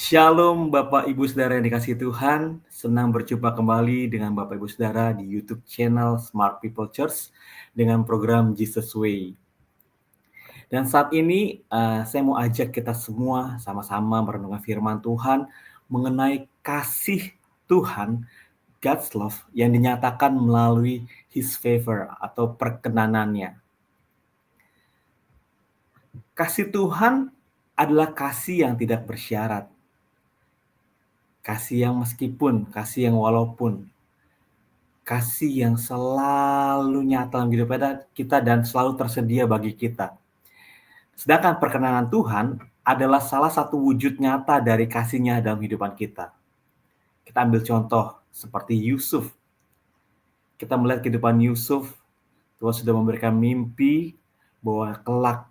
Shalom Bapak Ibu Saudara yang dikasihi Tuhan, senang berjumpa kembali dengan Bapak Ibu Saudara di YouTube channel Smart People Church dengan program Jesus Way. Dan saat ini saya mau ajak kita semua sama-sama merenungkan firman Tuhan mengenai kasih Tuhan, God's love yang dinyatakan melalui His favor atau perkenanannya. Kasih Tuhan adalah kasih yang tidak bersyarat. Kasih yang meskipun, kasih yang walaupun, kasih yang selalu nyata dalam hidup kita dan selalu tersedia bagi kita. Sedangkan perkenanan Tuhan adalah salah satu wujud nyata dari kasih-Nya dalam kehidupan kita. Kita ambil contoh seperti Yusuf. Kita melihat kehidupan Yusuf, Tuhan sudah memberikan mimpi bahwa kelak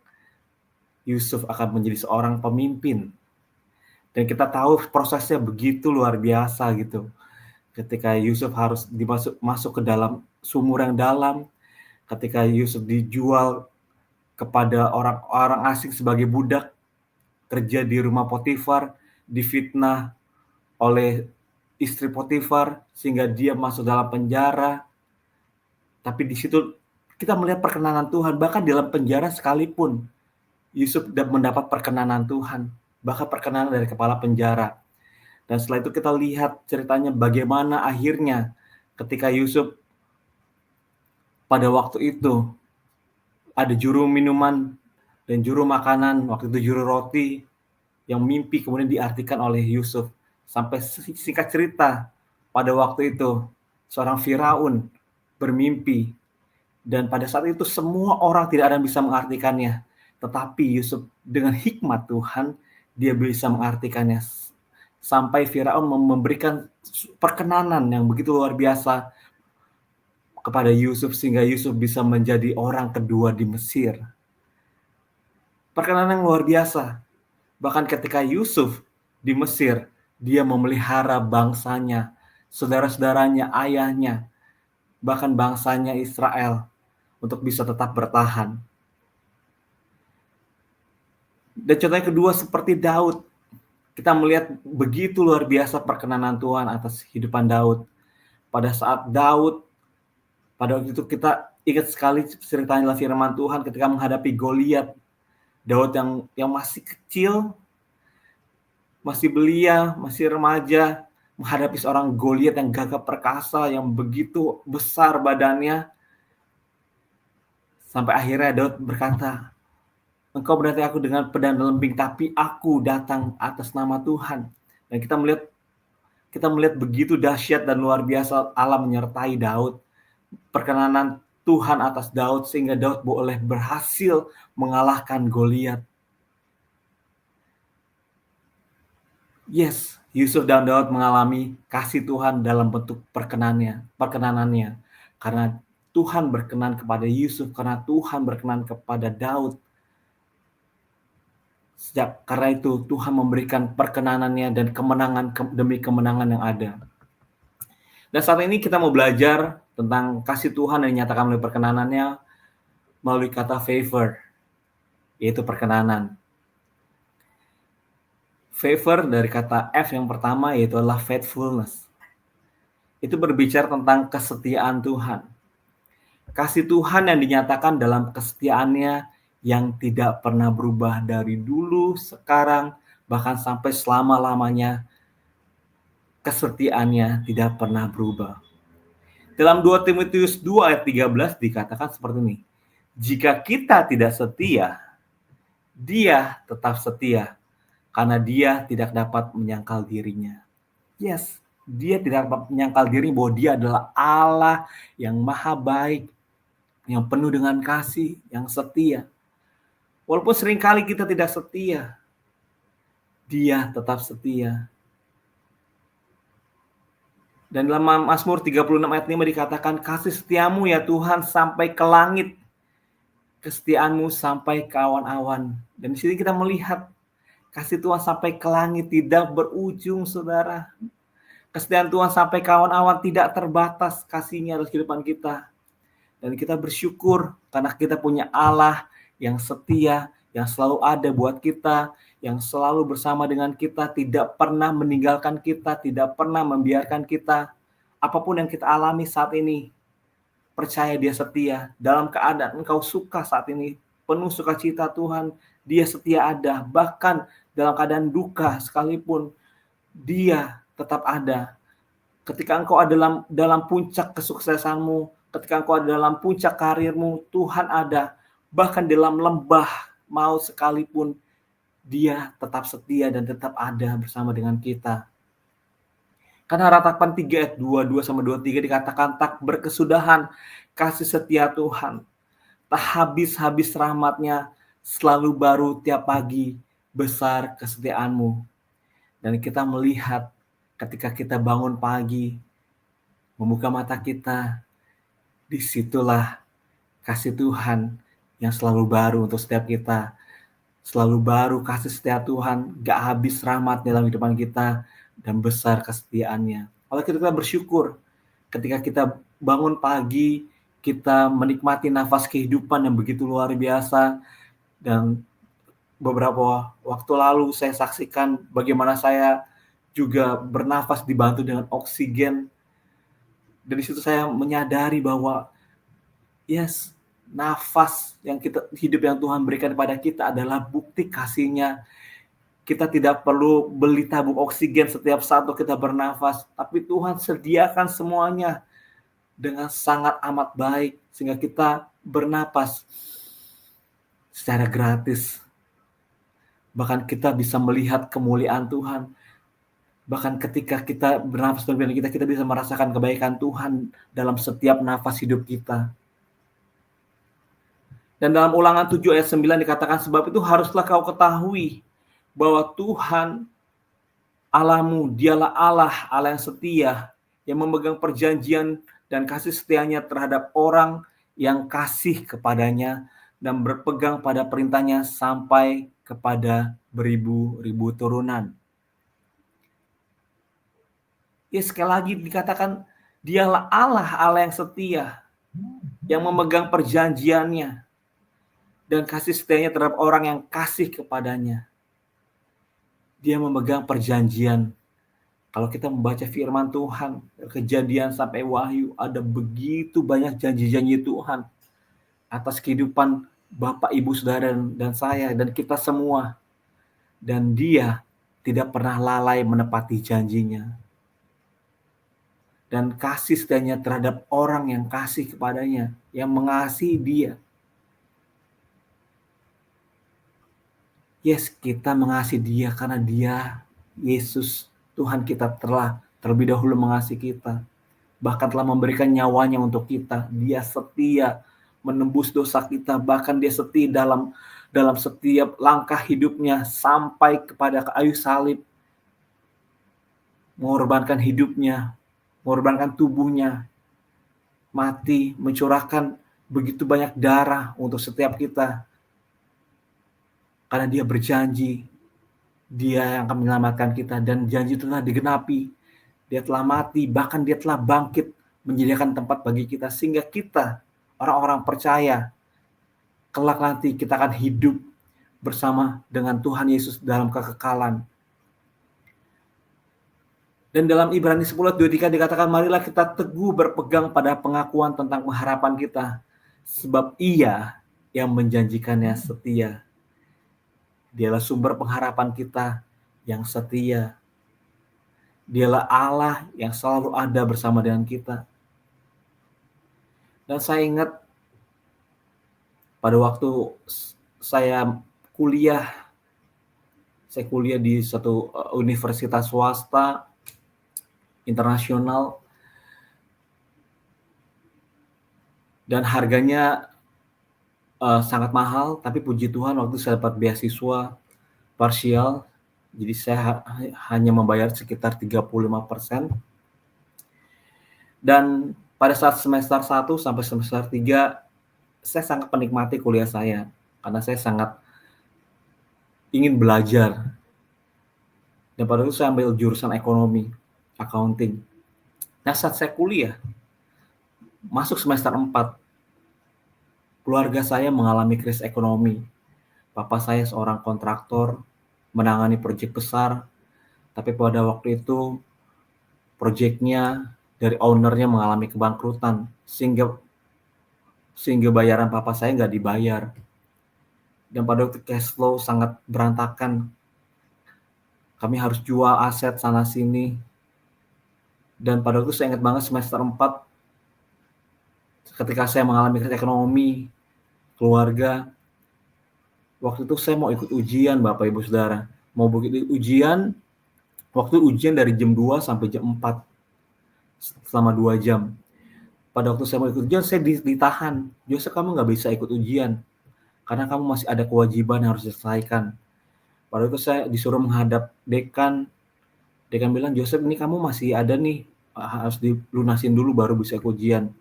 Yusuf akan menjadi seorang pemimpin. Dan kita tahu prosesnya begitu luar biasa gitu. Ketika Yusuf harus masuk ke dalam sumur yang dalam, ketika Yusuf dijual kepada orang-orang asing sebagai budak, kerja di rumah Potifar, difitnah oleh istri Potifar sehingga dia masuk dalam penjara. Tapi di situ kita melihat perkenanan Tuhan, bahkan dalam penjara sekalipun Yusuf mendapat perkenanan Tuhan, bahkan perkenanan dari kepala penjara. Dan setelah itu kita lihat ceritanya bagaimana akhirnya ketika Yusuf pada waktu itu ada juru minuman dan juru makanan, waktu itu juru roti, yang mimpi kemudian diartikan oleh Yusuf. Sampai singkat cerita, pada waktu itu seorang Firaun bermimpi, dan pada saat itu semua orang tidak ada yang bisa mengartikannya. Tetapi Yusuf dengan hikmat Tuhan, dia bisa mengartikannya. Sampai Firaun memberikan perkenanan yang begitu luar biasa kepada Yusuf sehingga Yusuf bisa menjadi orang kedua di Mesir. Perkenanan yang luar biasa. Bahkan ketika Yusuf di Mesir, dia memelihara bangsanya, saudara-saudaranya, ayahnya, bahkan bangsanya Israel untuk bisa tetap bertahan. Dan contohnya kedua seperti Daud. Kita melihat begitu luar biasa perkenanan Tuhan atas kehidupan Daud. Pada saat Daud, pada waktu itu kita ingat sekali ceritanya dalam firman Tuhan ketika menghadapi Goliat. Daud yang masih kecil, masih belia, masih remaja, menghadapi seorang Goliat yang gagah perkasa, yang begitu besar badannya. Sampai akhirnya Daud berkata, "Engkau berarti aku dengan pedang dan lembing, tapi aku datang atas nama Tuhan." Dan kita melihat begitu dahsyat dan luar biasa Allah menyertai Daud. Perkenanan Tuhan atas Daud sehingga Daud boleh berhasil mengalahkan Goliat. Yes, Yusuf dan Daud mengalami kasih Tuhan dalam bentuk perkenanannya. Karena Tuhan berkenan kepada Yusuf, karena Tuhan berkenan kepada Daud. Karena itu Tuhan memberikan perkenanannya dan kemenangan demi kemenangan yang ada. Dan saat ini kita mau belajar tentang kasih Tuhan yang dinyatakan melalui perkenanannya melalui kata favor, yaitu perkenanan. Favor dari kata F yang pertama yaitu adalah faithfulness. Itu berbicara tentang kesetiaan Tuhan. Kasih Tuhan yang dinyatakan dalam kesetiaannya yang tidak pernah berubah dari dulu, sekarang, bahkan sampai selama-lamanya. Kesetiaannya tidak pernah berubah. Dalam 2 Timotius 2 ayat 13 dikatakan seperti ini. Jika kita tidak setia, Dia tetap setia, karena Dia tidak dapat menyangkal dirinya. Yes, Dia tidak dapat menyangkal diri bahwa Dia adalah Allah yang maha baik, yang penuh dengan kasih, yang setia. Walaupun seringkali kita tidak setia, Dia tetap setia. Dan dalam Mazmur 36 ayat 5 dikatakan, kasih setiamu ya Tuhan sampai ke langit, kesetiaanmu sampai ke awan-awan. Dan di sini kita melihat kasih Tuhan sampai ke langit tidak berujung, saudara. Kesetiaan Tuhan sampai ke awan-awan tidak terbatas kasih-Nya dalam kehidupan kita. Dan kita bersyukur karena kita punya Allah yang setia, yang selalu ada buat kita, yang selalu bersama dengan kita, tidak pernah meninggalkan kita, tidak pernah membiarkan kita. Apapun yang kita alami saat ini, percaya dia setia. Dalam keadaan engkau suka saat ini, penuh sukacita Tuhan, dia setia ada. Bahkan dalam keadaan duka sekalipun, dia tetap ada. Ketika engkau ada dalam puncak kesuksesanmu, ketika engkau ada dalam puncak karirmu, Tuhan ada. Bahkan dalam lembah maut sekalipun, dia tetap setia dan tetap ada bersama dengan kita. Karena Ratapan 3 ayat 22-23 dikatakan, tak berkesudahan kasih setia Tuhan, tak habis-habis rahmat-Nya, selalu baru tiap pagi, besar kesetiaanmu. Dan kita melihat ketika kita bangun pagi, membuka mata kita, disitulah kasih Tuhan yang selalu baru untuk setiap kita. Selalu baru kasih setia Tuhan, gak habis rahmat dalam kehidupan kita, dan besar kesetiaannya. Kalau kita bersyukur, ketika kita bangun pagi, kita menikmati nafas kehidupan yang begitu luar biasa, dan beberapa waktu lalu saya saksikan bagaimana saya juga bernafas dibantu dengan oksigen. Dari situ saya menyadari bahwa yes, nafas yang hidup yang Tuhan berikan kepada kita adalah bukti kasih-Nya. Kita tidak perlu beli tabung oksigen setiap saat kita bernafas, tapi Tuhan sediakan semuanya dengan sangat amat baik sehingga kita bernapas secara gratis. Bahkan kita bisa melihat kemuliaan Tuhan. Bahkan ketika kita bernafas dengan kita bisa merasakan kebaikan Tuhan dalam setiap nafas hidup kita. Dan dalam Ulangan 7 ayat 9 dikatakan, sebab itu haruslah kau ketahui bahwa Tuhan Allahmu, dialah Allah yang setia, yang memegang perjanjian dan kasih setianya terhadap orang yang kasih kepadanya dan berpegang pada perintahnya sampai kepada beribu-ribu turunan. Ya, sekali lagi dikatakan, dialah Allah yang setia, yang memegang perjanjiannya dan kasih setianya terhadap orang yang kasih kepadanya. Dia memegang perjanjian. Kalau kita membaca firman Tuhan, Kejadian sampai Wahyu, ada begitu banyak janji-janji Tuhan atas kehidupan Bapak, Ibu, Saudara, dan saya, dan kita semua. Dan dia tidak pernah lalai menepati janjinya. Dan kasih setianya terhadap orang yang kasih kepadanya, yang mengasihi dia. Yes, kita mengasihi dia karena dia, Yesus, Tuhan kita telah terlebih dahulu mengasihi kita. Bahkan telah memberikan nyawanya untuk kita. Dia setia menembus dosa kita. Bahkan dia setia dalam setiap langkah hidupnya sampai kepada kayu salib. Mengorbankan hidupnya, mengorbankan tubuhnya, mati, mencurahkan begitu banyak darah untuk setiap kita. Karena dia berjanji, dia yang akan menyelamatkan kita, dan janji itu telah digenapi. Dia telah mati, bahkan dia telah bangkit, menyediakan tempat bagi kita, sehingga kita, orang-orang percaya, kelak nanti kita akan hidup bersama dengan Tuhan Yesus dalam kekekalan. Dan dalam Ibrani 10:23 dikatakan, marilah kita teguh berpegang pada pengakuan tentang pengharapan kita, sebab Ia yang menjanjikannya setia. Dialah sumber pengharapan kita yang setia. Dialah Allah yang selalu ada bersama dengan kita. Dan saya ingat pada waktu saya kuliah di satu universitas swasta internasional, dan harganya sangat mahal, tapi puji Tuhan waktu saya dapat beasiswa parsial, jadi saya hanya membayar sekitar 35%. Dan pada saat semester 1 sampai semester 3, saya sangat menikmati kuliah saya, karena saya sangat ingin belajar. Dan pada itu saya ambil jurusan ekonomi, accounting. Nah, saat saya kuliah, masuk semester 4, keluarga saya mengalami krisis ekonomi. Papa saya seorang kontraktor, menangani proyek besar, tapi pada waktu itu proyeknya dari owner-nya mengalami kebangkrutan, sehingga bayaran papa saya nggak dibayar. Dan pada waktu cash flow sangat berantakan, kami harus jual aset sana sini. Dan pada waktu saya ingat banget semester 4, ketika saya mengalami krisis ekonomi, keluarga, waktu itu saya mau ikut ujian Bapak Ibu Saudara. Mau begitu ujian, waktu ujian dari jam 2 sampai jam 4, selama 2 jam. Pada waktu saya mau ikut ujian, saya ditahan. Joseph, kamu nggak bisa ikut ujian, karena kamu masih ada kewajiban yang harus diselesaikan. Pada itu saya disuruh menghadap dekan. Dekan bilang, Joseph, ini kamu masih ada nih, harus dilunasin dulu baru bisa ikut ujian.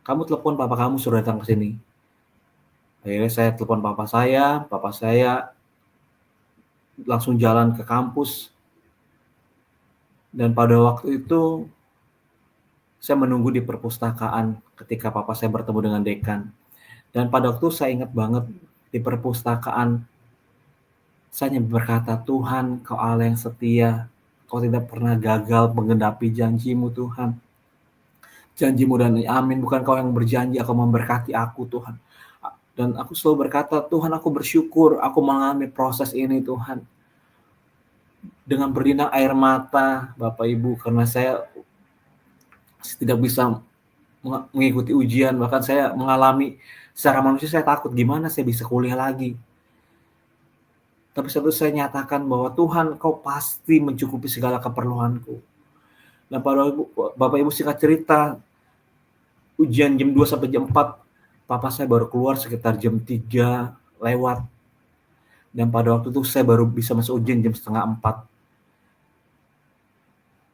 Kamu telepon papa kamu suruh datang ke sini. Akhirnya saya telepon papa saya langsung jalan ke kampus. Dan pada waktu itu saya menunggu di perpustakaan ketika papa saya bertemu dengan dekan. Dan pada waktu saya ingat banget di perpustakaan, saya hanya berkata, Tuhan, Kau Allah yang setia, Kau tidak pernah gagal menggenapi janji-Mu, Tuhan. Janji-Mu dan amin, bukan Kau yang berjanji akan memberkati aku, Tuhan. Dan aku selalu berkata, Tuhan, aku bersyukur aku mengalami proses ini, Tuhan. Dengan berlinang air mata, Bapak Ibu, karena saya tidak bisa mengikuti ujian, bahkan saya mengalami secara manusia saya takut gimana saya bisa kuliah lagi. Tapi satu saya nyatakan bahwa Tuhan, Kau pasti mencukupi segala keperluanku. Dan pada Bapak Ibu singkat cerita, ujian jam 2 sampai jam 4, papa saya baru keluar sekitar jam 3 lewat. Dan pada waktu itu saya baru bisa masuk ujian jam setengah 4.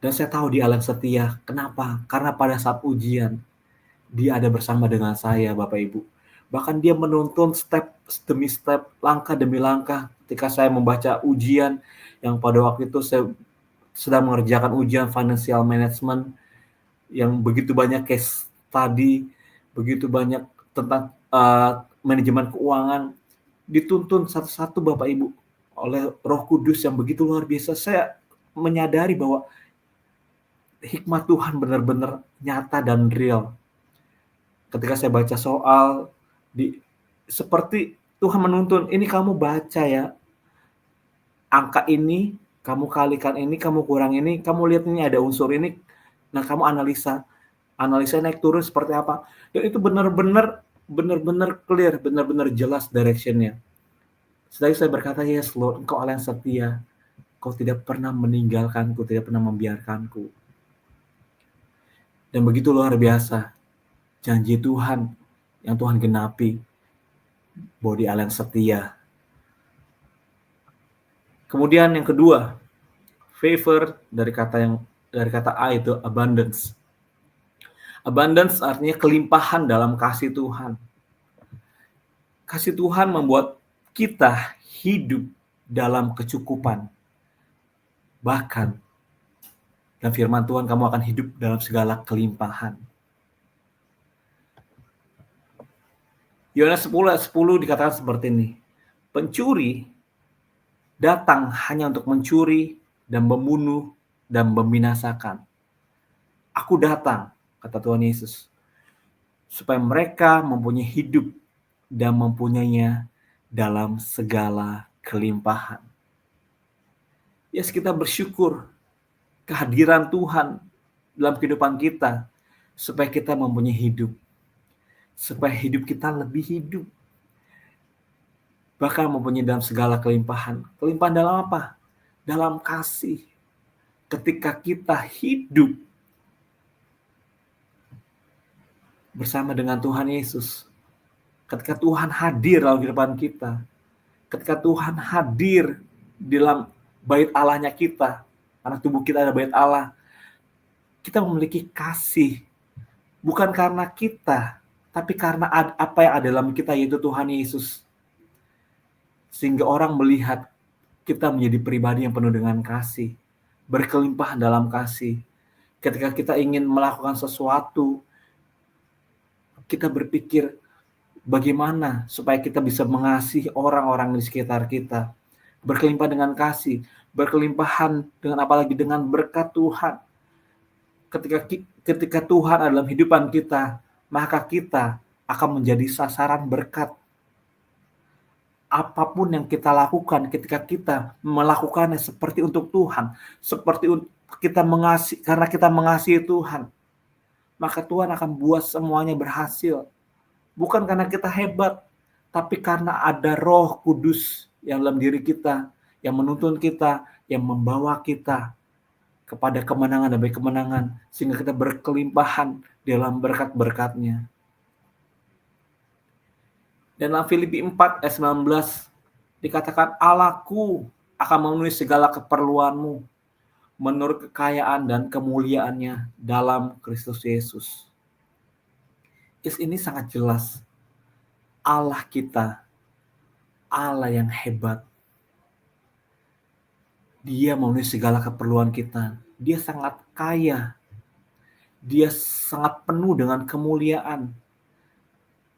Dan saya tahu dia Allah setia. Kenapa? Karena pada saat ujian, dia ada bersama dengan saya, Bapak Ibu. Bahkan dia menuntun step demi step, langkah demi langkah. Ketika saya membaca ujian, yang pada waktu itu saya sedang mengerjakan ujian financial management, yang begitu banyak case study, begitu banyak tentang manajemen keuangan, dituntun satu-satu Bapak Ibu oleh Roh Kudus yang begitu luar biasa. Saya menyadari bahwa hikmat Tuhan benar-benar nyata dan real. Ketika saya baca soal, seperti Tuhan menuntun, ini kamu baca ya, angka ini, kamu kalikan ini, kamu kurang ini, kamu lihat ini ada unsur ini, nah kamu analisa naik turun seperti apa. Dan itu benar-benar clear, benar-benar jelas direction-nya. Setelah saya berkata, yes Lord, Engkau Allah yang setia, Kau tidak pernah meninggalkanku, tidak pernah membiarkanku. Dan begitu luar biasa, janji Tuhan yang Tuhan genapi, bahwa Dia Allah yang setia. Kemudian yang kedua, favor dari kata A itu abundance. Abundance artinya kelimpahan dalam kasih Tuhan. Kasih Tuhan membuat kita hidup dalam kecukupan. Bahkan dalam firman Tuhan, kamu akan hidup dalam segala kelimpahan. Yohanes 10 dikatakan seperti ini. Pencuri datang hanya untuk mencuri dan membunuh dan membinasakan. Aku datang, kata Tuhan Yesus, supaya mereka mempunyai hidup dan mempunyainya dalam segala kelimpahan. Yes, kita bersyukur kehadiran Tuhan dalam kehidupan kita, supaya kita mempunyai hidup, supaya hidup kita lebih hidup, bahkan mempunyai dalam segala kelimpahan. Kelimpahan dalam apa? Dalam kasih. Ketika kita hidup bersama dengan Tuhan Yesus, ketika Tuhan hadir dalam kehidupan kita, ketika Tuhan hadir di dalam bait Allahnya kita, karena tubuh kita ada bait Allah, kita memiliki kasih, bukan karena kita, tapi karena apa yang ada dalam kita, yaitu Tuhan Yesus. Sehingga orang melihat kita menjadi pribadi yang penuh dengan kasih, berkelimpahan dalam kasih. Ketika kita ingin melakukan sesuatu, kita berpikir, Bagaimana supaya kita bisa mengasihi orang-orang di sekitar kita, berkelimpah dengan kasih, berkelimpahan dengan apalagi dengan berkat Tuhan. Ketika Tuhan adalah kehidupan kita, maka kita akan menjadi sasaran berkat. Apapun yang kita lakukan, ketika kita melakukannya seperti untuk Tuhan, seperti kita mengasihi, karena kita mengasihi Tuhan, maka Tuhan akan buat semuanya berhasil. Bukan karena kita hebat, tapi karena ada Roh Kudus yang dalam diri kita, yang menuntun kita, yang membawa kita kepada kemenangan demi kemenangan, sehingga kita berkelimpahan dalam berkat-berkat-Nya. Dan dalam Filipi 4 ayat 19 dikatakan, Allahku akan memenuhi segala keperluanmu menurut kekayaan dan kemuliaannya dalam Kristus Yesus. Ini sangat jelas. Allah kita, Allah yang hebat. Dia memenuhi segala keperluan kita. Dia sangat kaya. Dia sangat penuh dengan kemuliaan.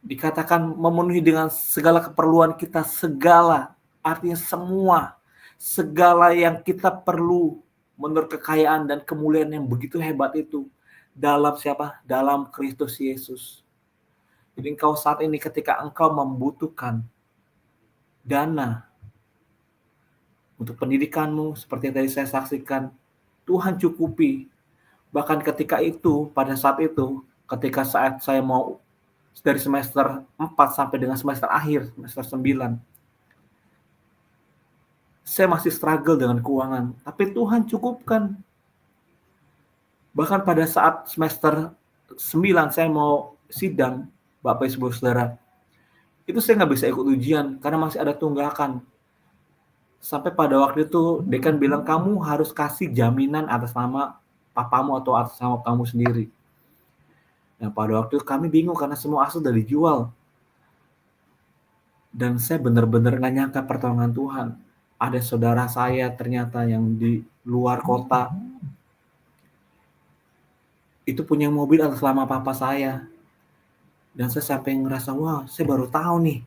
Dikatakan memenuhi dengan segala keperluan kita, segala, artinya semua, segala yang kita perlu menurut kekayaan dan kemuliaan yang begitu hebat itu. Dalam siapa? Dalam Kristus Yesus. Jadi engkau saat ini ketika engkau membutuhkan dana untuk pendidikanmu, seperti yang tadi saya saksikan, Tuhan cukupi. Bahkan ketika itu, pada saat itu, ketika saat saya mau dari semester 4 sampai dengan semester akhir, semester 9, saya masih struggle dengan keuangan, tapi Tuhan cukupkan. Bahkan pada saat semester 9 saya mau sidang, Bapak Ibu Saudara, itu saya nggak bisa ikut ujian karena masih ada tunggakan. Sampai pada waktu itu dekan bilang, kamu harus kasih jaminan atas nama papamu atau atas nama kamu sendiri. Nah, pada waktu itu kami bingung karena semua aset sudah dijual. Dan saya benar-benar nggak nyangka pertolongan Tuhan. Ada saudara saya ternyata yang di luar kota, itu punya mobil atas nama papa saya. Dan saya sampai ngerasa, wah saya baru tahu nih.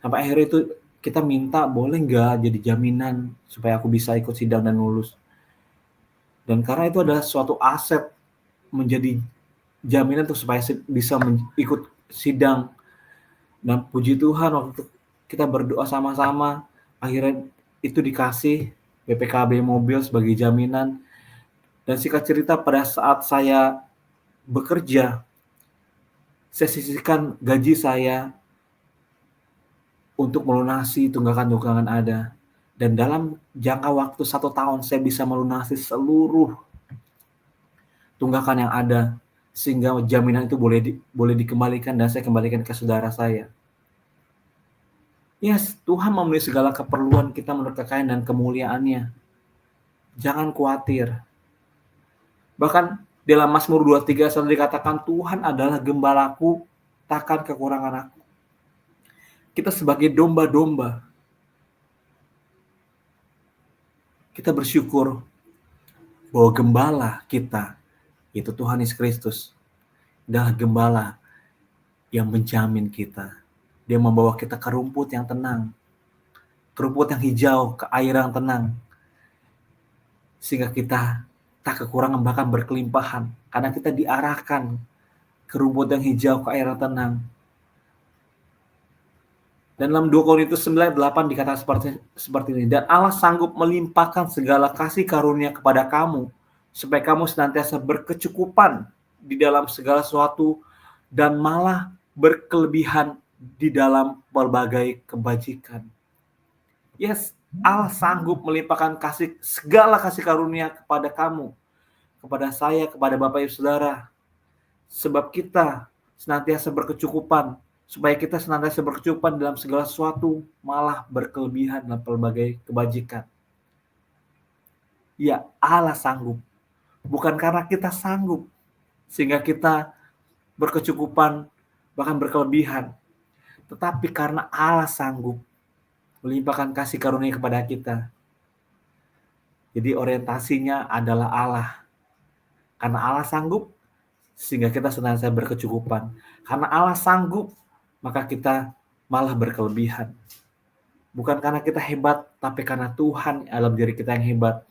Sampai akhirnya itu kita minta, boleh nggak jadi jaminan supaya aku bisa ikut sidang dan lulus. Dan karena itu adalah suatu aset, menjadi jaminan tuh supaya bisa ikut sidang. Dan puji Tuhan waktu itu kita berdoa sama-sama, akhirnya itu dikasih BPKB mobil sebagai jaminan. Dan singkat cerita, pada saat saya bekerja, saya sisihkan gaji saya untuk melunasi tunggakan-tunggakan ada. Dan dalam jangka waktu 1 tahun saya bisa melunasi seluruh tunggakan yang ada, sehingga jaminan itu boleh dikembalikan dan saya kembalikan ke saudara saya. Yes, Tuhan memenuhi segala keperluan kita menurut kekayaan dan kemuliaan-Nya. Jangan khawatir. Bahkan dalam Mazmur 23 selalu dikatakan, Tuhan adalah gembalaku, takkan kekurangan aku. Kita sebagai domba-domba, kita bersyukur bahwa gembala kita, itu Tuhan Yesus Kristus, adalah gembala yang menjamin kita. Dia membawa kita ke rumput yang tenang, ke rumput yang hijau, ke air yang tenang, sehingga kita tak kekurangan bahkan berkelimpahan, karena kita diarahkan ke rumput yang hijau, ke air yang tenang. Dan dalam 2 Korintus 9:8 dikatakan seperti ini, dan Allah sanggup melimpahkan segala kasih karunia kepada kamu, supaya kamu senantiasa berkecukupan di dalam segala sesuatu dan malah berkelebihan di dalam berbagai kebajikan. Yes, Allah sanggup melimpahkan segala kasih karunia kepada kamu, kepada saya, kepada Bapak Ibu Saudara, sebab kita senantiasa berkecukupan, supaya kita senantiasa berkecukupan dalam segala sesuatu, malah berkelebihan dalam berbagai kebajikan. Ya, Allah sanggup. Bukan karena kita sanggup, sehingga kita berkecukupan, bahkan berkelebihan. Tetapi karena Allah sanggup melimpahkan kasih karunia kepada kita. Jadi orientasinya adalah Allah. Karena Allah sanggup, sehingga kita senantiasa berkecukupan. Karena Allah sanggup maka kita malah berkelebihan. Bukan karena kita hebat, tapi karena Tuhan dalam diri kita yang hebat.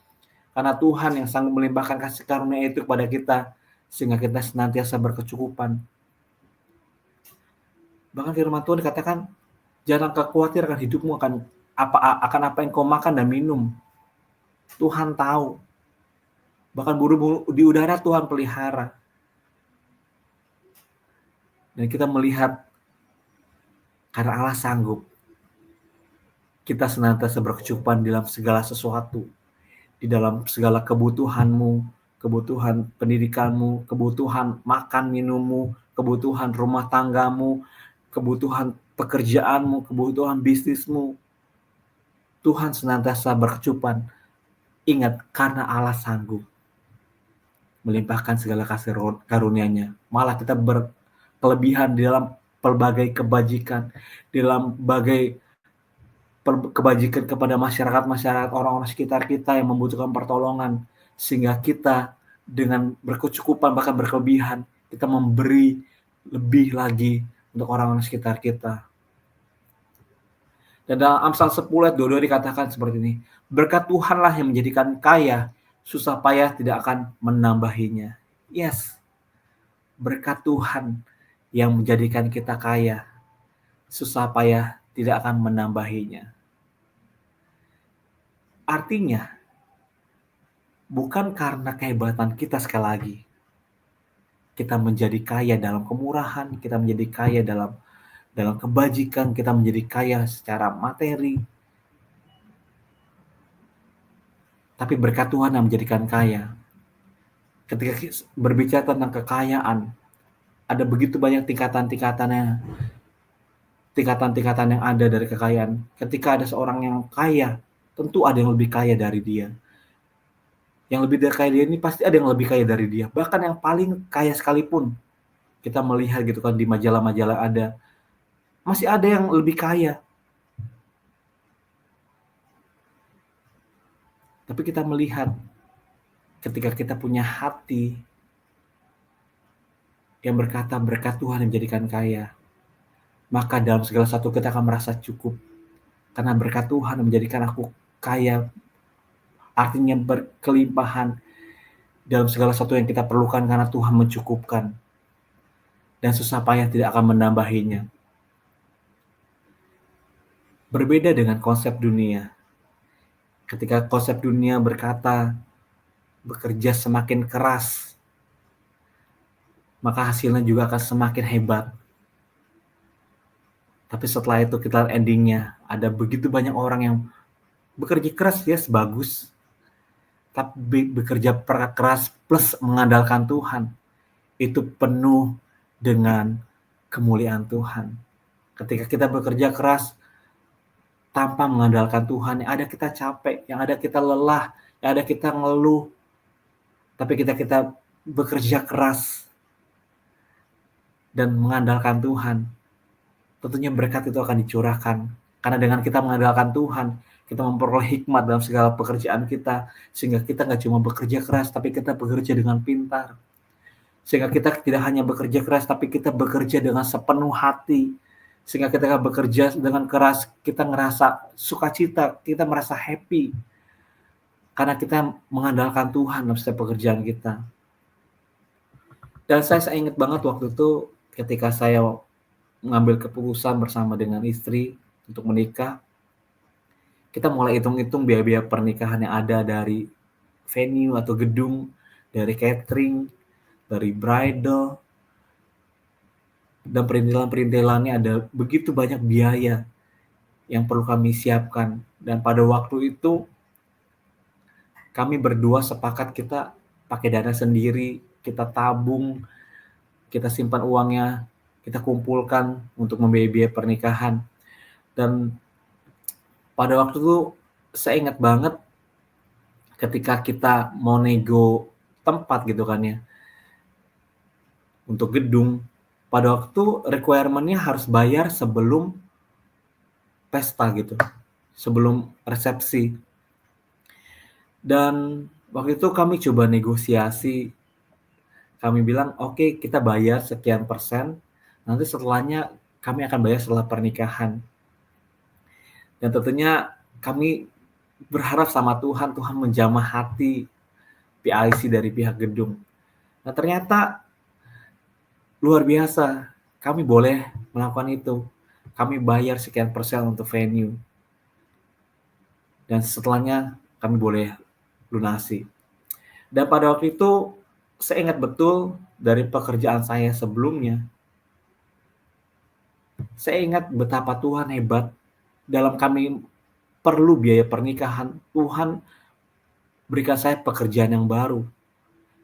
Karena Tuhan yang sanggup melimpahkan kasih karunia itu kepada kita, sehingga kita senantiasa berkecukupan. Bahkan firman Tuhan dikatakan, jangan khawatir akan hidupmu, akan apa yang kau makan dan minum. Tuhan tahu. Bahkan burung di udara Tuhan pelihara. Dan kita melihat, karena Allah sanggup, kita senantiasa berkecukupan dalam segala sesuatu. Di dalam segala kebutuhanmu, kebutuhan pendidikanmu, kebutuhan makan minummu, kebutuhan rumah tanggamu, kebutuhan pekerjaanmu, kebutuhan bisnismu. Tuhan senantiasa berkecukupan. Ingat, karena Allah sanggup melimpahkan segala kasih karunia-Nya. Malah kita berkelebihan di dalam pelbagai kebajikan, di dalam bagai kebajikan kepada masyarakat orang-orang sekitar kita yang membutuhkan pertolongan, sehingga kita dengan berkecukupan bahkan berkelebihan, kita memberi lebih lagi untuk orang-orang sekitar kita. Dan dalam Amsal 10 ayat 22 dikatakan seperti ini, berkat Tuhanlah yang menjadikan kaya, susah payah tidak akan menambahinya. Yes, berkat Tuhan yang menjadikan kita kaya, susah payah tidak akan menambahinya. Artinya, bukan karena kehebatan kita sekali lagi, kita menjadi kaya dalam kemurahan, kita menjadi kaya dalam kebajikan, kita menjadi kaya secara materi. Tapi berkat Tuhan yang menjadikan kaya. Ketika berbicara tentang kekayaan, ada begitu banyak tingkatan-tingkatan yang ada dari kekayaan. Ketika ada seorang yang kaya, tentu ada yang lebih kaya dari dia. Yang lebih kaya dari dia ini pasti ada yang lebih kaya dari dia. Bahkan yang paling kaya sekalipun, kita melihat gitu kan di majalah-majalah ada, masih ada yang lebih kaya. Tapi kita melihat, ketika kita punya hati yang berkata berkat Tuhan yang menjadikan kaya, maka dalam segala sesuatu kita akan merasa cukup. Karena berkat Tuhan yang menjadikan aku kaya, artinya berkelimpahan dalam segala sesuatu yang kita perlukan karena Tuhan mencukupkan. Dan susah payah tidak akan menambahinya. Berbeda dengan konsep dunia. Ketika konsep dunia berkata, bekerja semakin keras, maka hasilnya juga akan semakin hebat. Tapi setelah itu kita endingnya, ada begitu banyak orang yang bekerja keras, yes, bagus. Tapi bekerja keras plus mengandalkan Tuhan, itu penuh dengan kemuliaan Tuhan. Ketika kita bekerja keras tanpa mengandalkan Tuhan, yang ada kita capek, yang ada kita lelah, yang ada kita ngeluh. Tapi kita bekerja keras dan mengandalkan Tuhan, tentunya berkat itu akan dicurahkan. Karena dengan kita mengandalkan Tuhan, kita memperoleh hikmat dalam segala pekerjaan kita, sehingga kita nggak cuma bekerja keras, tapi kita bekerja dengan pintar. Sehingga kita tidak hanya bekerja keras, tapi kita bekerja dengan sepenuh hati. Sehingga kita bekerja dengan keras, kita ngerasa sukacita, kita merasa happy. Karena kita mengandalkan Tuhan dalam setiap pekerjaan kita. Dan saya ingat banget waktu itu ketika saya mengambil keputusan bersama dengan istri untuk menikah, kita mulai hitung-hitung biaya-biaya pernikahan yang ada dari venue atau gedung, dari catering, dari bridal, dan perintilan-perintilannya ada begitu banyak biaya yang perlu kami siapkan. Dan pada waktu itu kami berdua sepakat kita pakai dana sendiri, kita tabung, kita simpan uangnya, kita kumpulkan untuk membiayai pernikahan. Dan pada waktu itu saya ingat banget ketika kita mau nego tempat gitu kan ya, untuk gedung, pada waktu requirement-nya harus bayar sebelum pesta gitu, sebelum resepsi. Dan waktu itu kami coba negosiasi, kami bilang oke, kita bayar sekian persen, nanti setelahnya kami akan bayar setelah pernikahan. Dan tentunya kami berharap sama Tuhan, Tuhan menjamah hati PIC dari pihak gedung. Nah ternyata luar biasa, kami boleh melakukan itu. Kami bayar sekian persen untuk venue. Dan setelahnya kami boleh lunasi. Dan pada waktu itu saya ingat betul dari pekerjaan saya sebelumnya, saya ingat betapa Tuhan hebat dalam kami perlu biaya pernikahan. Tuhan berikan saya pekerjaan yang baru,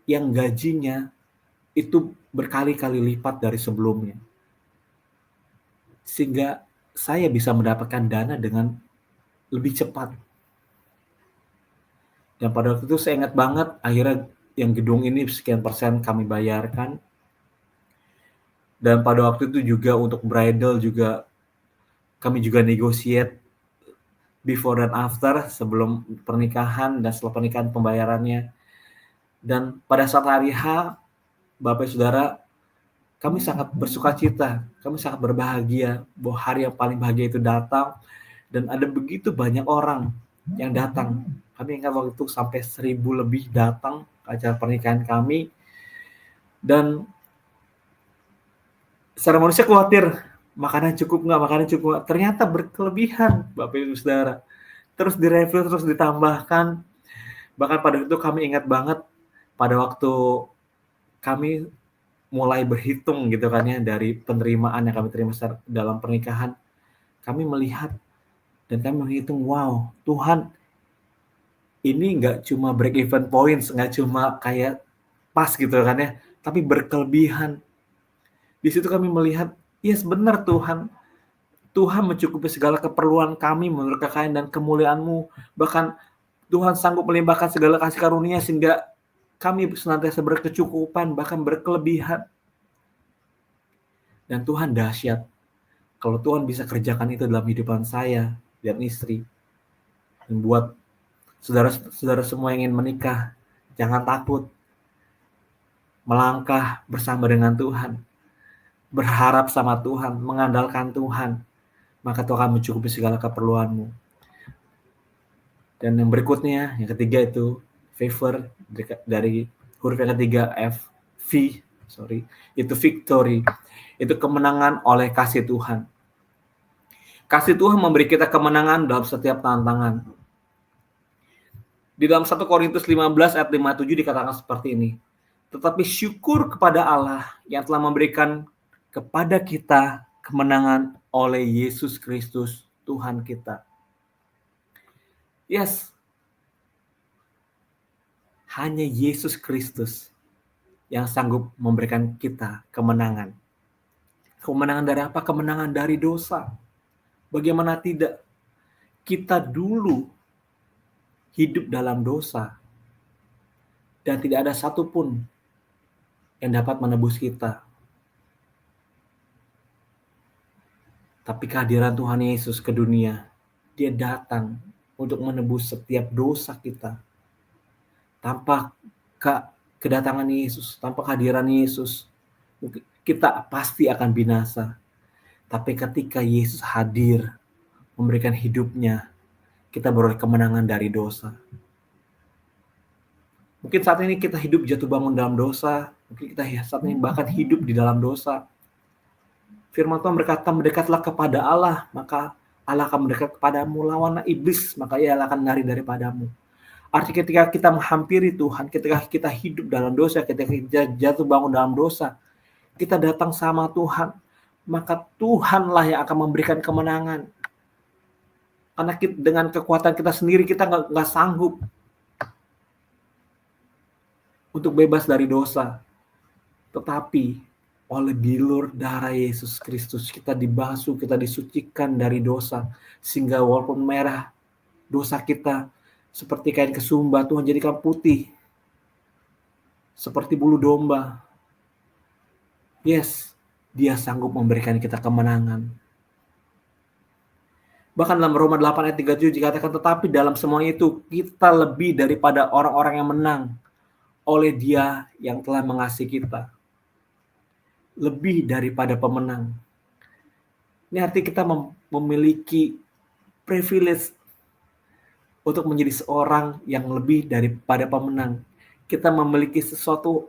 yang gajinya itu berkali-kali lipat dari sebelumnya. Sehingga saya bisa mendapatkan dana dengan lebih cepat. Dan pada waktu itu saya ingat banget, akhirnya yang gedung ini sekian persen kami bayarkan. Dan pada waktu itu juga untuk bridal juga kami juga negotiate before dan after, sebelum pernikahan dan setelah pernikahan pembayarannya. Dan pada saat hari H, Bapak Saudara, kami sangat bersuka cita, kami sangat berbahagia bahwa hari yang paling bahagia itu datang dan ada begitu banyak orang yang datang. Kami ingat waktu itu sampai 1.000 lebih datang ke acara pernikahan kami. Dan secara manusia khawatir, makanan cukup nggak? Ternyata berkelebihan, Bapak Ibu Saudara. Terus direview, terus ditambahkan. Bahkan pada itu kami ingat banget, pada waktu kami mulai berhitung gitu kan ya, dari penerimaan yang kami terima dalam pernikahan, kami melihat dan kami menghitung, wow, Tuhan ini nggak cuma break even points, nggak cuma kayak pas gitu kan ya, tapi berkelebihan. Di situ kami melihat, yes benar Tuhan, Tuhan mencukupi segala keperluan kami menurut kekayaan dan kemuliaan-Mu. Bahkan Tuhan sanggup melimpahkan segala kasih karunia sehingga kami senantiasa berkecukupan, bahkan berkelebihan. Dan Tuhan dahsyat. Kalau Tuhan bisa kerjakan itu dalam kehidupan saya dan istri. Dan buat saudara-saudara semua yang ingin menikah, jangan takut. Melangkah bersama dengan Tuhan. Berharap sama Tuhan, mengandalkan Tuhan. Maka Tuhan akan mencukupi segala keperluanmu. Dan yang berikutnya, yang ketiga itu favor, dari huruf yang ketiga itu victory, itu kemenangan oleh kasih Tuhan. Kasih Tuhan memberi kita kemenangan dalam setiap tantangan. Di dalam 1 Korintus 15 ayat 57 dikatakan seperti ini. Tetapi syukur kepada Allah yang telah memberikan kepada kita kemenangan oleh Yesus Kristus Tuhan kita. Yes, hanya Yesus Kristus yang sanggup memberikan kita kemenangan. Kemenangan dari apa? Kemenangan dari dosa. Bagaimana tidak? Kita dulu hidup dalam dosa. Dan tidak ada satupun yang dapat menebus kita. Tapi kehadiran Tuhan Yesus ke dunia, Dia datang untuk menebus setiap dosa kita. Tanpa kedatangan Yesus, tanpa kehadiran Yesus, kita pasti akan binasa. Tapi ketika Yesus hadir, memberikan hidupnya, kita beroleh kemenangan dari dosa. Mungkin saat ini kita hidup jatuh bangun dalam dosa, mungkin kita saat ini bahkan hidup di dalam dosa. Firman Tuhan berkata, mendekatlah kepada Allah, maka Allah akan mendekat kepadamu. Lawanlah iblis, maka ia akan lari daripadamu. Artinya ketika kita menghampiri Tuhan, ketika kita hidup dalam dosa, ketika kita jatuh bangun dalam dosa, kita datang sama Tuhan, maka Tuhanlah yang akan memberikan kemenangan. Karena dengan kekuatan kita sendiri, kita nggak sanggup untuk bebas dari dosa. Tetapi oleh bilur darah Yesus Kristus, kita dibasuh, kita disucikan dari dosa. Sehingga walaupun merah dosa kita, seperti kain kesumba, Tuhan jadikan putih. Seperti bulu domba. Yes, Dia sanggup memberikan kita kemenangan. Bahkan dalam Roma 8 ayat 37 dikatakan, tetapi dalam semuanya itu kita lebih daripada orang-orang yang menang oleh Dia yang telah mengasihi kita. Lebih daripada pemenang. Ini arti kita memiliki privilege untuk menjadi seorang yang lebih daripada pemenang. Kita memiliki sesuatu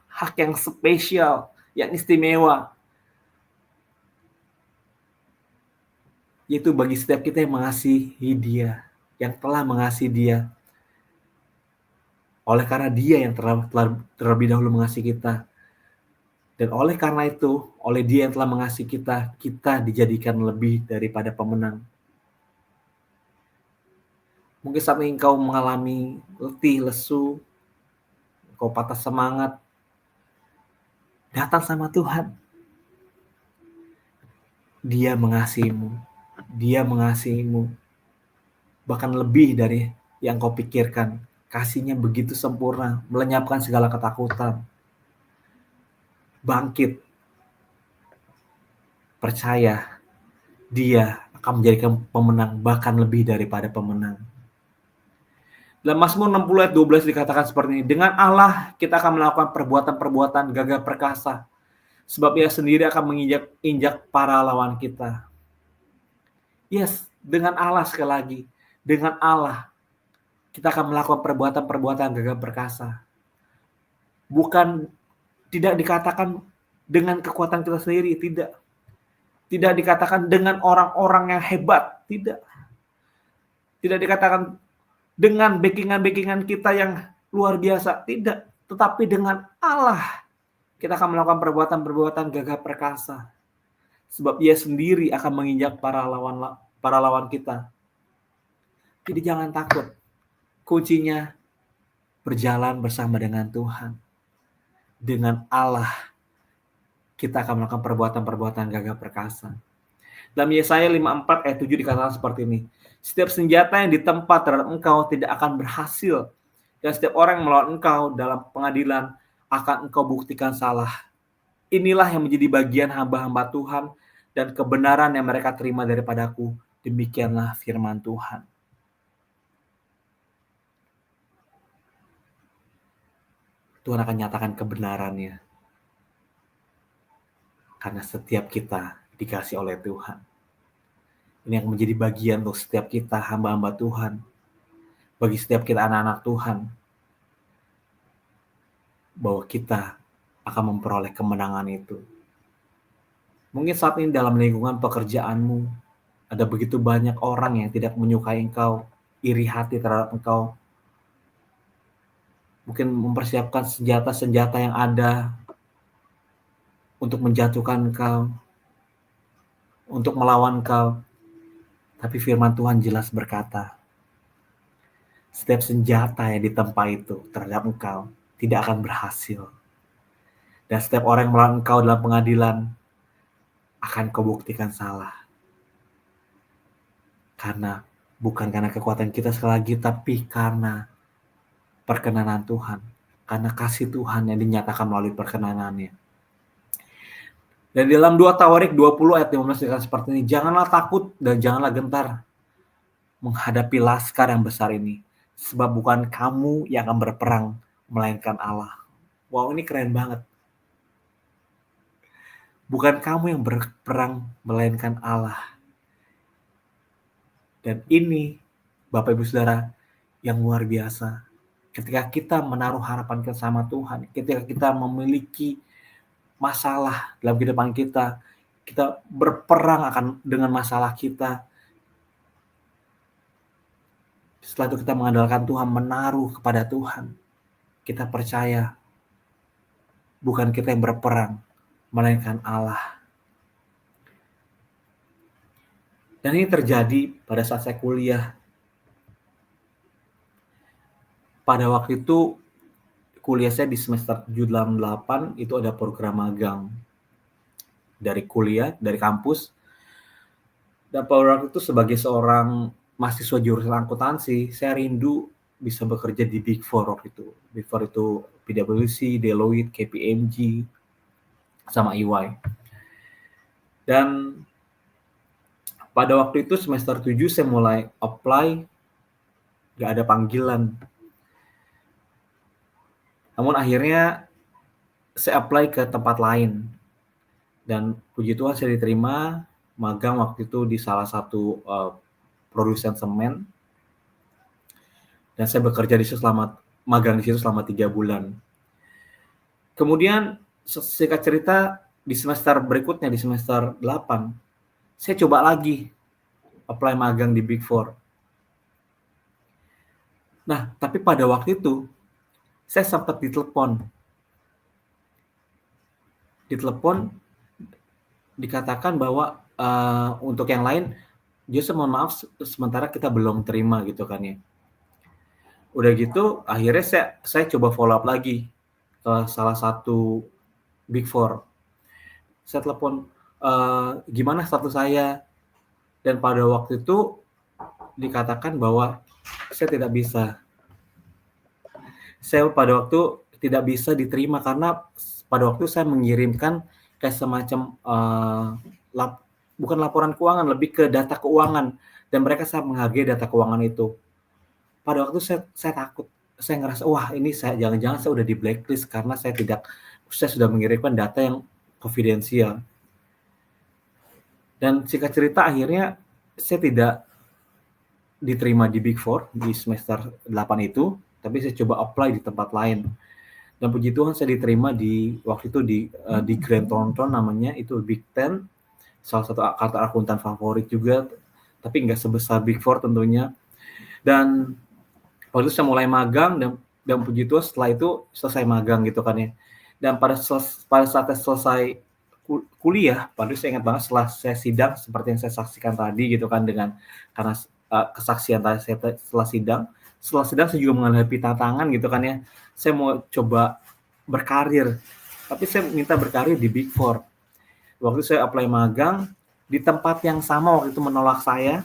hak yang spesial, yang istimewa, yaitu bagi setiap kita yang mengasihi Dia, yang telah mengasihi Dia. Oleh karena Dia yang telah terlebih dahulu mengasihi kita. Dan oleh karena itu, oleh Dia yang telah mengasihi kita, kita dijadikan lebih daripada pemenang. Mungkin saat ini engkau mengalami letih, lesu, engkau patah semangat, datang sama Tuhan. Dia mengasihimu. Dia mengasihimu. Bahkan lebih dari yang kau pikirkan. Kasihnya begitu sempurna, melenyapkan segala ketakutan. Bangkit. Percaya, Dia akan menjadikan pemenang, bahkan lebih daripada pemenang. Dalam Mazmur 60 ayat 12 dikatakan seperti ini, dengan Allah kita akan melakukan perbuatan-perbuatan gagah perkasa, sebab Ia sendiri akan menginjak para lawan kita. Yes, dengan Allah sekali lagi, dengan Allah kita akan melakukan perbuatan-perbuatan gagah perkasa. Bukan, tidak dikatakan dengan kekuatan kita sendiri, tidak. Tidak dikatakan dengan orang-orang yang hebat, tidak. Tidak dikatakan dengan backingan-backingan kita yang luar biasa, tidak. Tetapi dengan Allah kita akan melakukan perbuatan-perbuatan gagah perkasa. Sebab Ia sendiri akan menginjak para lawan kita. Jadi jangan takut. Kuncinya berjalan bersama dengan Tuhan. Dengan Allah kita akan melakukan perbuatan-perbuatan gagah perkasa. Dalam Yesaya 54 ayat 7 dikatakan seperti ini. Setiap senjata yang ditempa terhadap engkau tidak akan berhasil. Dan setiap orang yang melawan engkau dalam pengadilan akan engkau buktikan salah. Inilah yang menjadi bagian hamba-hamba Tuhan dan kebenaran yang mereka terima daripadaku. Demikianlah firman Tuhan. Tuhan akan nyatakan kebenarannya. Karena setiap kita dikasih oleh Tuhan. Ini yang menjadi bagian untuk setiap kita hamba-hamba Tuhan. Bagi setiap kita anak-anak Tuhan. Bahwa kita akan memperoleh kemenangan itu. Mungkin saat ini dalam lingkungan pekerjaanmu, ada begitu banyak orang yang tidak menyukai engkau, iri hati terhadap engkau. Mungkin mempersiapkan senjata-senjata yang ada untuk menjatuhkan engkau, untuk melawan engkau. Tapi firman Tuhan jelas berkata, setiap senjata yang ditempa itu terhadap engkau tidak akan berhasil. Dan setiap orang yang melawan engkau dalam pengadilan akan kau buktikan salah. Karena bukan karena kekuatan kita sekali lagi, tapi karena perkenanan Tuhan. Karena kasih Tuhan yang dinyatakan melalui perkenanannya. Dan dalam 2 Tawarik 20 ayat 15 dikatakan seperti ini, janganlah takut dan janganlah gentar menghadapi laskar yang besar ini, sebab bukan kamu yang akan berperang, melainkan Allah. Wow, ini keren banget. Bukan kamu yang berperang, melainkan Allah. Dan ini, Bapak Ibu Saudara, yang luar biasa. Ketika kita menaruh harapan kita sama Tuhan, ketika kita memiliki masalah dalam kehidupan kita, kita berperang dengan masalah kita. Setelah itu kita mengandalkan Tuhan, menaruh kepada Tuhan. Kita percaya bukan kita yang berperang, melainkan Allah. Dan ini terjadi pada saat saya kuliah. Pada waktu itu kuliah saya di semester 7-8 itu ada program magang dari kuliah, dari kampus. Dan pada waktu itu sebagai seorang mahasiswa jurusan akuntansi, saya rindu bisa bekerja di Big Four waktu itu. Big Four itu PwC, Deloitte, KPMG, sama EY. Dan pada waktu itu semester 7 saya mulai apply, gak ada panggilan. Namun akhirnya saya apply ke tempat lain. Dan puji Tuhan saya diterima magang waktu itu di salah satu produsen semen, dan saya bekerja di situ magang di situ selama 3 bulan. Kemudian singkat cerita di semester berikutnya, di semester 8, saya coba lagi apply magang di Big Four. Nah, tapi pada waktu itu saya sempat ditelepon dikatakan bahwa untuk yang lain, justru mohon maaf sementara kita belum terima gitu kan ya. Udah gitu akhirnya saya coba follow up lagi ke salah satu Big Four. Saya telepon, gimana status saya, dan pada waktu itu dikatakan bahwa saya tidak bisa. Saya pada waktu tidak bisa diterima karena pada waktu saya mengirimkan kayak semacam bukan laporan keuangan, lebih ke data keuangan, dan mereka sangat menghargai data keuangan itu. Pada waktu saya takut, saya ngerasa wah ini jangan-jangan saya udah di blacklist karena saya sudah mengirimkan data yang konfidensial. Dan singkat cerita akhirnya saya tidak diterima di Big Four di semester 8 itu, tapi saya coba apply di tempat lain. Dan puji Tuhan saya diterima waktu itu di Grant Thornton namanya, itu Big Ten, salah satu kantor akuntan favorit juga, tapi nggak sebesar Big Four tentunya. Dan waktu itu saya mulai magang, dan puji Tuhan setelah itu selesai magang gitu kan ya. Dan pada saat saya selesai kuliah, pada saya ingat banget setelah saya sidang seperti yang saya saksikan tadi gitu kan, karena kesaksian tadi saya setelah sidang saya juga menghadapi tantangan gitu kan ya. Saya mau coba berkarir, tapi saya minta berkarir di Big Four. Waktu saya apply magang di tempat yang sama waktu itu menolak saya.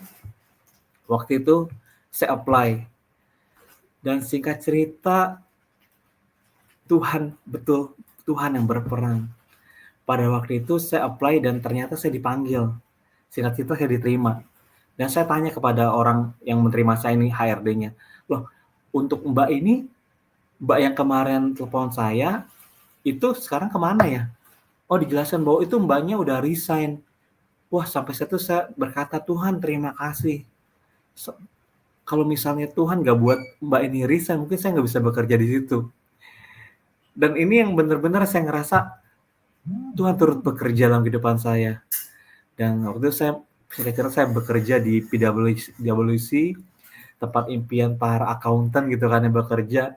Waktu itu saya apply. Dan singkat cerita, Tuhan yang berperan. Pada waktu itu saya apply dan ternyata saya dipanggil. Singkat cerita saya diterima. Dan saya tanya kepada orang yang menerima saya ini, HRD-nya. Loh, untuk Mbak yang kemarin telepon saya, itu sekarang kemana ya? Oh, dijelaskan bahwa itu Mbaknya udah resign. Wah, sampai situ saya berkata, Tuhan terima kasih. Kalau misalnya Tuhan gak buat Mbak ini resign, mungkin saya gak bisa bekerja di situ. Dan ini yang benar-benar saya ngerasa Tuhan turut bekerja dalam kehidupan saya. Dan waktu itu saya bekerja di PwC, tempat impian para akuntan gitu kan yang bekerja.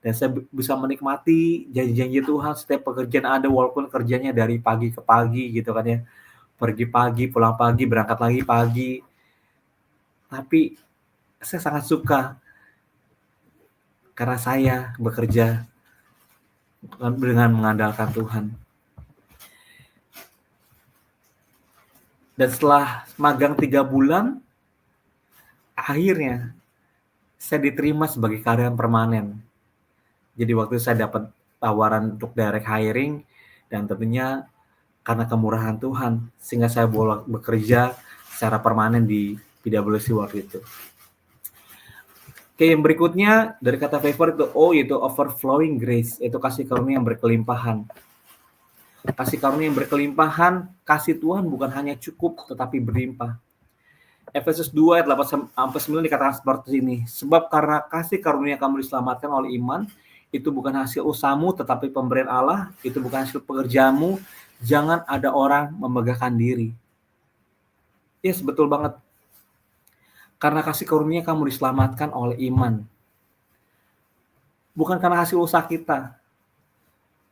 Dan saya bisa menikmati janji-janji Tuhan setiap pekerjaan ada, walaupun kerjanya dari pagi ke pagi gitu kan ya. Pergi pagi, pulang pagi, berangkat lagi pagi. Tapi saya sangat suka karena saya bekerja dengan mengandalkan Tuhan. Dan setelah magang 3 bulan, akhirnya saya diterima sebagai karyawan permanen. Jadi waktu saya dapat tawaran untuk direct hiring, dan tentunya karena kemurahan Tuhan, sehingga saya boleh bekerja secara permanen di PwC waktu itu. Oke, yang berikutnya dari kata favor itu yaitu overflowing grace, itu kasih karunia yang berkelimpahan. Kasih karunia yang berkelimpahan, kasih Tuhan bukan hanya cukup tetapi berlimpah. Efesus 2 ayat 8-9 dikatakan seperti ini. Sebab karena kasih karunia kamu diselamatkan oleh iman, itu bukan hasil usahamu tetapi pemberian Allah, itu bukan hasil pekerjaanmu, jangan ada orang memegahkan diri. Yes, betul banget. Karena kasih karunia kamu diselamatkan oleh iman. Bukan karena hasil usaha kita,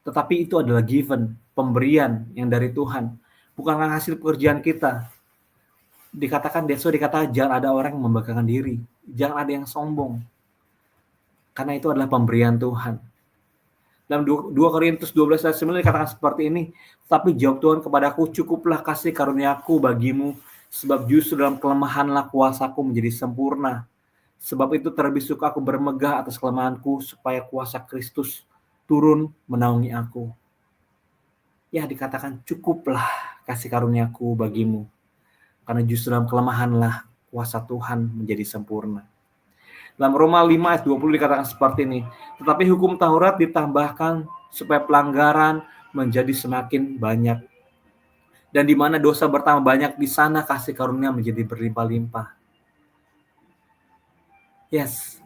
tetapi itu adalah given, pemberian yang dari Tuhan. Bukan karena hasil pekerjaan kita. Dikatakan jangan ada orang yang membanggakan diri. Jangan ada yang sombong. Karena itu adalah pemberian Tuhan. Dalam 2 Korintus 12 ayat 9 dikatakan seperti ini. Tapi jawab Tuhan kepadaku, cukuplah kasih karuniaku bagimu, sebab justru dalam kelemahanlah kuasaku menjadi sempurna. Sebab itu terlebih suka aku bermegah atas kelemahanku, supaya kuasa Kristus turun menaungi aku. Ya, dikatakan cukuplah kasih karuniaku bagimu, karena justru dalam kelemahanlah kuasa Tuhan menjadi sempurna. Dalam Roma 5 ayat 20 dikatakan seperti ini. Tetapi hukum Taurat ditambahkan supaya pelanggaran menjadi semakin banyak. Dan di mana dosa bertambah banyak, di sana kasih karunia menjadi berlimpah-limpah. Yes,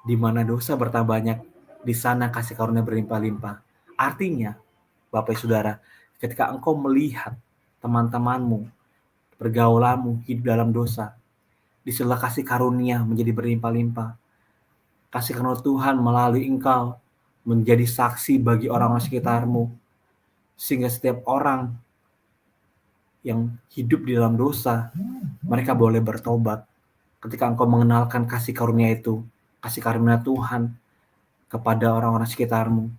di mana dosa bertambah banyak, di sana kasih karunia berlimpah-limpah. Artinya, Bapak Saudara, ketika engkau melihat teman-temanmu, pergaulanmu hidup dalam dosa, disitulah kasih karunia menjadi berlimpah-limpah. Kasih karunia Tuhan melalui engkau menjadi saksi bagi orang-orang sekitarmu, sehingga setiap orang yang hidup di dalam dosa, mereka boleh bertobat. Ketika engkau mengenalkan kasih karunia itu, kasih karunia Tuhan kepada orang-orang sekitarmu.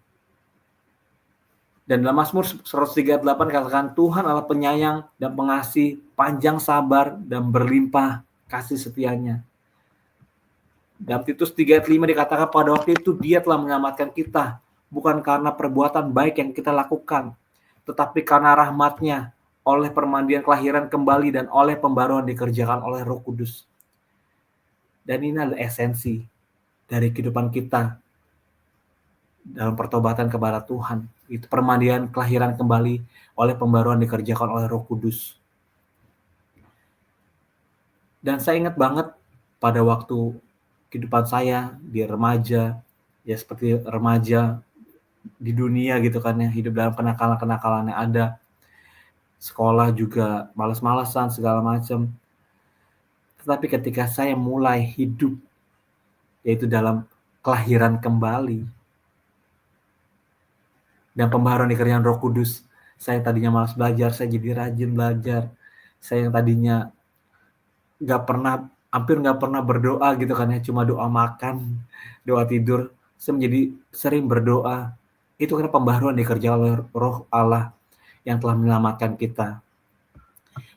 Dan dalam Mazmur 138 katakan, Tuhan adalah penyayang dan pengasih, panjang sabar dan berlimpah kasih setianya. Dalam Titus 3:5 dikatakan, pada waktu itu Dia telah menyelamatkan kita, bukan karena perbuatan baik yang kita lakukan, tetapi karena rahmat-Nya, oleh permandian kelahiran kembali dan oleh pembaruan dikerjakan oleh Roh Kudus. Dan ini adalah esensi dari kehidupan kita dalam pertobatan kepada Tuhan. Itu permandian kelahiran kembali oleh pembaruan dikerjakan oleh Roh Kudus. Dan saya ingat banget pada waktu kehidupan saya di remaja, ya seperti remaja di dunia gitu kan ya, hidup dalam kenakalan-kenakalan yang ada. Sekolah juga malas-malasan segala macam. Tetapi ketika saya mulai hidup, yaitu dalam kelahiran kembali, dan pembaharuan dikerjakan Roh Kudus, saya tadinya malas belajar, saya jadi rajin belajar. Saya yang tadinya hampir nggak pernah berdoa gitu kan ya, cuma doa makan, doa tidur, saya menjadi sering berdoa. Itu karena pembaharuan dikerjakan oleh Roh Allah yang telah menyelamatkan kita.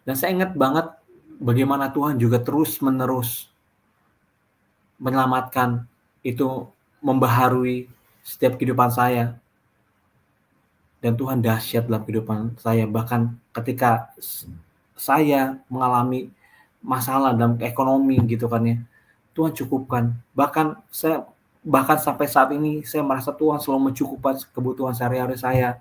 Dan saya ingat banget bagaimana Tuhan juga terus-menerus menyelamatkan, itu membaharui setiap kehidupan saya. Dan Tuhan dahsyat dalam kehidupan saya. Bahkan ketika saya mengalami masalah dalam ekonomi gitu kan ya, Tuhan cukupkan. Bahkan sampai saat ini saya merasa Tuhan selalu mencukupkan kebutuhan sehari-hari saya.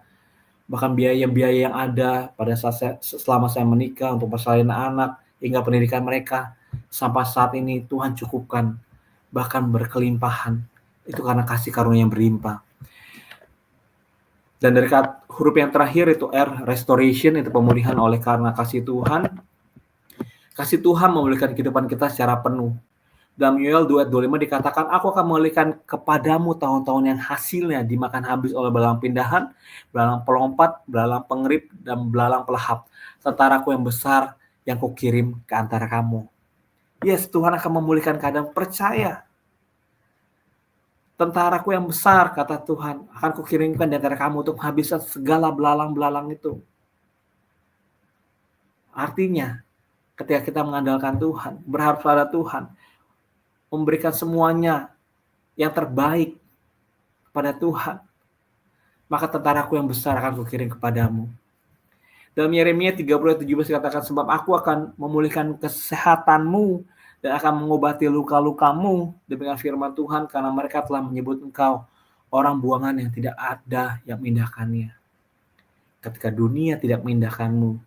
Bahkan biaya-biaya yang ada pada saat selama saya menikah untuk persalinan anak hingga pendidikan mereka, sampai saat ini Tuhan cukupkan, bahkan berkelimpahan. Itu karena kasih karunia yang berlimpah. Dan dari huruf yang terakhir itu R, restoration, itu pemulihan oleh karena kasih Tuhan. Kasih Tuhan memulihkan kehidupan kita secara penuh. Dalam Yoel 2:25 dikatakan, aku akan memulihkan kepadamu tahun-tahun yang hasilnya dimakan habis oleh belalang pindahan, belalang pelompat, belalang pengerip, dan belalang pelahap. Tentaraku yang besar yang kukirim ke antara kamu. Yes, Tuhan akan memulihkan keadaan, percaya. Tentaraku yang besar, kata Tuhan, akan kukirimkan di antara kamu untuk menghabiskan segala belalang-belalang itu. Artinya, ketika kita mengandalkan Tuhan, berharap pada Tuhan, memberikan semuanya yang terbaik pada Tuhan, maka tentaraku yang besar akan kukirim kepadamu. Dalam Yeremia 30:17 dikatakan, sebab aku akan memulihkan kesehatanmu dan akan mengobati luka-lukamu, demikian firman Tuhan, karena mereka telah menyebut engkau orang buangan yang tidak ada yang memindahkannya. Ketika dunia tidak memindahkanmu,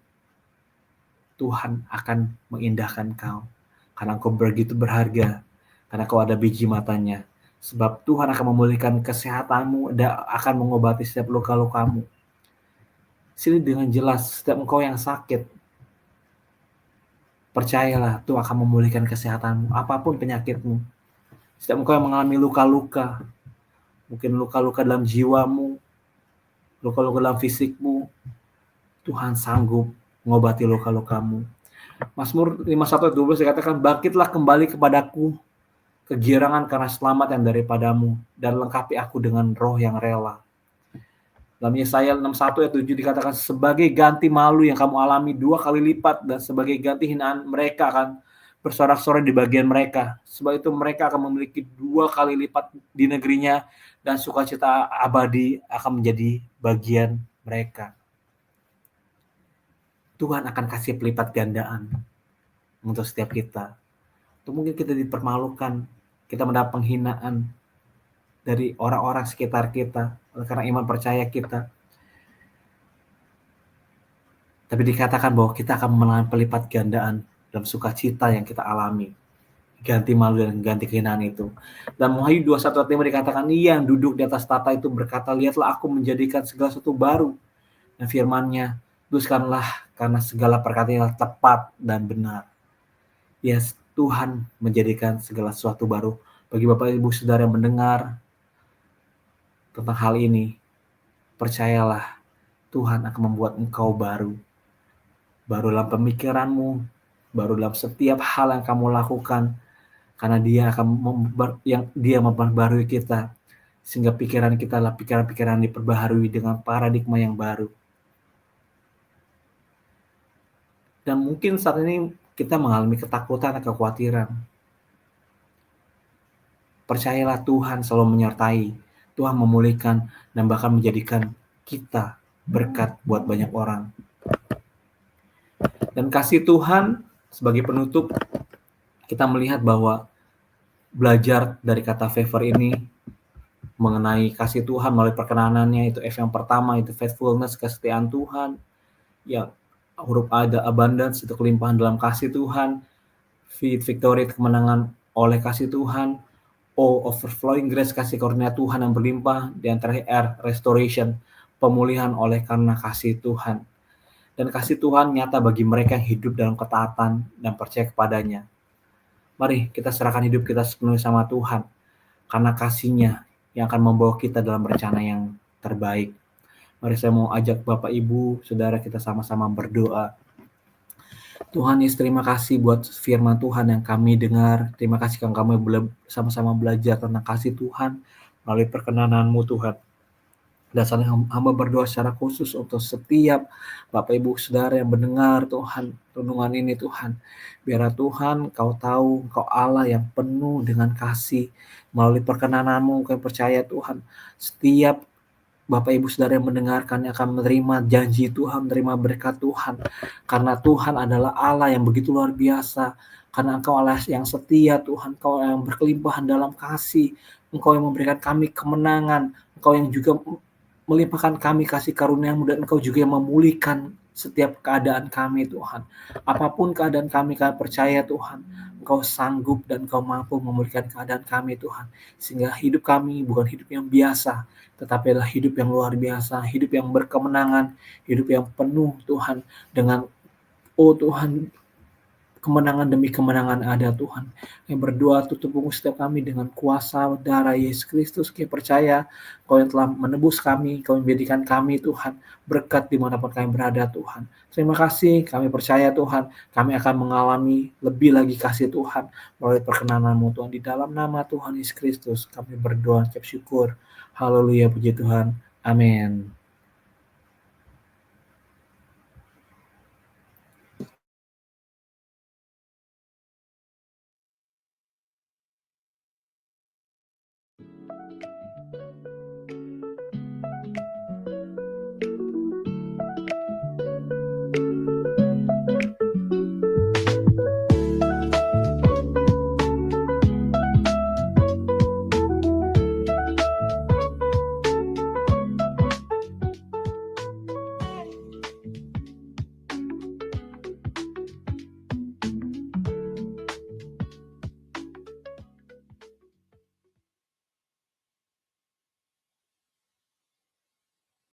Tuhan akan mengindahkan kau, karena engkau begitu berharga, karena kau ada biji matanya. Sebab Tuhan akan memulihkan kesehatanmu dan akan mengobati setiap luka-lukamu. Sini dengan jelas, setiap engkau yang sakit, percayalah Tuhan akan memulihkan kesehatanmu, apapun penyakitmu. Setiap engkau yang mengalami luka-luka, mungkin luka-luka dalam jiwamu, luka-luka dalam fisikmu, Tuhan sanggup mengobati luka-lukamu. Mazmur 51:12 dikatakan, bangkitlah kembali kepadaku kegirangan karena selamat yang daripadamu, dan lengkapi aku dengan roh yang rela. Dalam Yesaya 61:7 dikatakan, sebagai ganti malu yang kamu alami 2 kali lipat, dan sebagai ganti hinaan mereka akan bersorak-sorai di bagian mereka. Sebab itu mereka akan memiliki 2 kali lipat di negerinya, dan sukacita abadi akan menjadi bagian mereka. Tuhan akan kasih pelipat gandaan untuk setiap kita. Atau mungkin kita dipermalukan, kita mendapat penghinaan dari orang-orang sekitar kita karena iman percaya kita. Tapi dikatakan bahwa kita akan mengalami pelipat gandaan dalam sukacita yang kita alami. Ganti malu dan ganti kehinaan itu. Dan Wahyu 21:5 dikatakan, Ia yang duduk di atas tahta itu berkata, lihatlah aku menjadikan segala sesuatu baru. Dan firman-Nya, teruskanlah karena segala perkataannya tepat dan benar. Yes, Tuhan menjadikan segala sesuatu baru. Bagi Bapak Ibu Saudara yang mendengar tentang hal ini, percayalah Tuhan akan membuat engkau baru. Baru dalam pemikiranmu, baru dalam setiap hal yang kamu lakukan, karena Dia akan memperbarui kita, sehingga pikiran kita adalah pikiran-pikiran diperbaharui dengan paradigma yang baru. Dan mungkin saat ini kita mengalami ketakutan dan kekhawatiran. Percayalah Tuhan selalu menyertai, Tuhan memulihkan, dan bahkan menjadikan kita berkat buat banyak orang. Dan kasih Tuhan sebagai penutup, kita melihat bahwa belajar dari kata favor ini mengenai kasih Tuhan melalui perkenanannya, itu F yang pertama, itu faithfulness, kesetiaan Tuhan. Ya, huruf A ada abundance, itu kelimpahan dalam kasih Tuhan. V, victory, kemenangan oleh kasih Tuhan. O, overflowing grace, kasih karunia Tuhan yang berlimpah. Dan terakhir R, restoration, pemulihan oleh karena kasih Tuhan. Dan kasih Tuhan nyata bagi mereka yang hidup dalam ketaatan dan percaya kepadanya. Mari kita serahkan hidup kita sepenuhnya sama Tuhan, karena kasih-Nya yang akan membawa kita dalam rencana yang terbaik. Mari saya mau ajak Bapak Ibu, Saudara, kita sama-sama berdoa. Tuhan Yesus, terima kasih buat firman Tuhan yang kami dengar. Terima kasih karena kami sama-sama belajar tentang kasih Tuhan melalui perkenanan-Mu, Tuhan. Dan saat ini hamba berdoa secara khusus untuk setiap Bapak Ibu Saudara yang mendengar Tuhan renungan ini, Tuhan. Biar Tuhan Kau tahu Kau Allah yang penuh dengan kasih. Melalui perkenanan-Mu kami percaya Tuhan, setiap Bapak Ibu Saudara yang mendengarkan akan menerima janji Tuhan, menerima berkat Tuhan. Karena Tuhan adalah Allah yang begitu luar biasa. Karena Engkau Allah yang setia Tuhan, Engkau yang berkelimpahan dalam kasih. Engkau yang memberikan kami kemenangan, Engkau yang juga melimpahkan kami kasih karunia-Mu, dan Engkau juga yang memulihkan setiap keadaan kami Tuhan. Apapun keadaan kami percaya Tuhan, Engkau sanggup dan Engkau mampu memulihkan keadaan kami Tuhan. Sehingga hidup kami bukan hidup yang biasa, tetapi adalah hidup yang luar biasa, hidup yang berkemenangan, hidup yang penuh Tuhan dengan Tuhan, kemenangan demi kemenangan ada Tuhan. Yang berdoa tutup punggung setiap kami dengan kuasa darah Yesus Kristus. Kami percaya Kau yang telah menebus kami, Kau yang menjadikan kami Tuhan berkat dimanapun kami berada Tuhan. Terima kasih, kami percaya Tuhan, kami akan mengalami lebih lagi kasih Tuhan melalui perkenanan-Mu Tuhan. Di dalam nama Tuhan Yesus Kristus kami berdoa, ucap syukur. Haleluya, puji Tuhan. Amin.